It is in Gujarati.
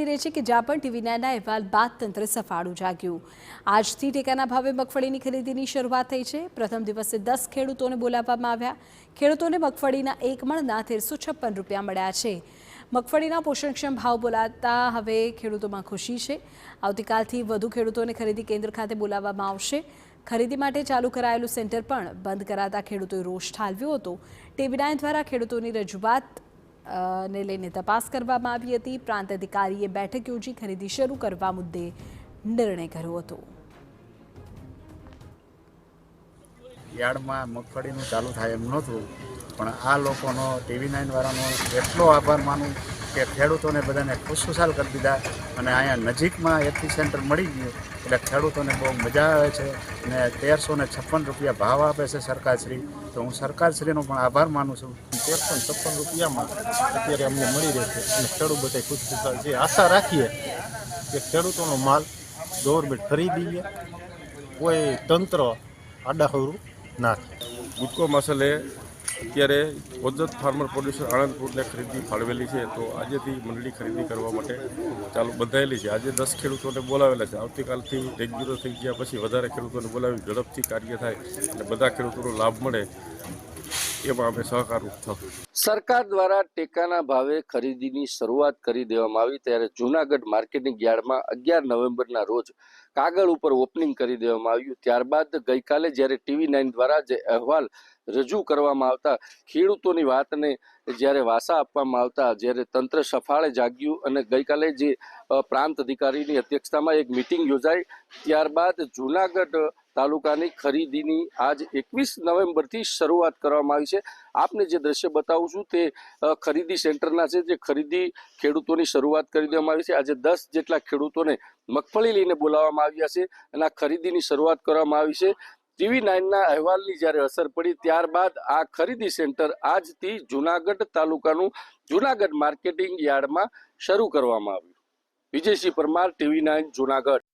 મળી રહી છે કે જ્યાં પણ ટીવી 9ના અહેવાલ બાદ તંત્ર સફાળું જાગ્યું। આજથી ટેકાના ભાવે મગફળીની ખરીદીની શરૂઆત થઈ છે। પ્રથમ દિવસે 10 ખેડૂતોને બોલાવવામાં આવ્યા। ખેડૂતોને મગફળીના 1 મણના 1356 રૂપિયા મળ્યા છે। મગફળીના પોષણક્ષમ ભાવ બોલાતા હવે ખેડૂતોમાં ખુશી છે। આવતીકાલથી વધુ ખેડૂતોને ખરીદી કેન્દ્ર ખાતે બોલાવવામાં આવશે। ખરીદી માટે ચાલુ કરાયેલું સેન્ટર પણ બંધ કરાતા ખેડૂતોએ રોષ ઠાલવ્યો હતો। ટીવી 9 દ્વારા ખેડૂતોની રજૂઆત ને લઈને તપાસ કરવામાં આવી હતી। પ્રાંત અધિકારીએ બેઠક યોજી ખરીદી શરૂ કરવા મુદ્દે નિર્ણય કર્યો હતો। યાર્ડમાં મગફળીનું ચાલુ થાય એમ નહોતું, પણ આ લોકોનો ટીવી 9 વાળાનો એટલો આભાર માનું કે ખેડૂતોને બધાને ખુશખુશાલ કરી દીધા અને અહીંયા નજીકમાં એથી સેન્ટર મળી ગયું એટલે ખેડૂતોને બહુ મજા આવે છે અને 1356 રૂપિયા ભાવ આપે છે સરકારશ્રી। તો હું સરકારશ્રીનો પણ આભાર માનું છું। 1356 રૂપિયામાં અત્યારે અમને મળી રહેશે અને ખેડૂત બધા ખુશખુશાલ છે। આશા રાખીએ કે ખેડૂતોનો માલ ગવર્મેન્ટ ખરીદી લે, કોઈ તંત્ર આડાહરું ના થાય। ગુજકો મસાલે અત્યારે ઓજત ફાર્મર પ્રોડ્યુસર આણંદપુરને ખરીદી ફાળવેલી છે, તો આજેથી મંડળી ખરીદી કરવા માટે ચાલુ બંધાયેલી છે। આજે 10 ખેડૂતોને બોલાવેલા છે। આવતીકાલથી રેગ્યુલર થઈ ગયા પછી વધારે ખેડૂતોને બોલાવી ઝડપથી કાર્ય થાય અને બધા ખેડૂતોનો લાભ મળે એમાં અમે સહકારરૂપ થશું। સરકાર દ્વારા ટેકાના ભાવે ખરીદીની શરૂઆત કરી દેવામાં આવી ત્યારે જૂનાગઢ માર્કેટિંગ યાર્ડમાં 11 નવેમ્બરના રોજ કાગળ ઉપર ઓપનિંગ કરી દેવામાં આવ્યું। ત્યારબાદ ગઈકાલે જ્યારે ટીવી 9 દ્વારા જે અહેવાલ રજૂ કરવામાં આવતા ખેડૂતોની વાતને જ્યારે વાસા આપવામાં આવતા જ્યારે તંત્ર સફાળે જાગ્યું અને ગઈકાલે જે પ્રાંત અધિકારીની અધ્યક્ષતામાં એક મિટિંગ યોજાઈ, ત્યારબાદ જૂનાગઢ તાલુકાની ખરીદીની આજ 21 નવેમ્બરથી શરૂઆત કરવામાં આવી છે। આપને જે દ્રશ્ય બતાવું છું તે ખરીદી સેન્ટરના છે, જે ખરીદી ખેડૂતોની શરૂઆત કરી દેવામાં આવી છે। આજે 10 જેટલા ખેડૂતોને મગફળી લઈને બોલાવવામાં આવ્યા છે અને આ ખરીદીની શરૂઆત કરવામાં આવી છે। ટીવી 9ના અહેવાલની જ્યારે અસર પડી ત્યારબાદ આ ખરીદી સેન્ટર આજથી જૂનાગઢ તાલુકાનું જૂનાગઢ માર્કેટિંગ યાર્ડમાં શરૂ કરવામાં આવ્યું। વિજયસિંહ પરમાર, ટીવી 9 જૂનાગઢ।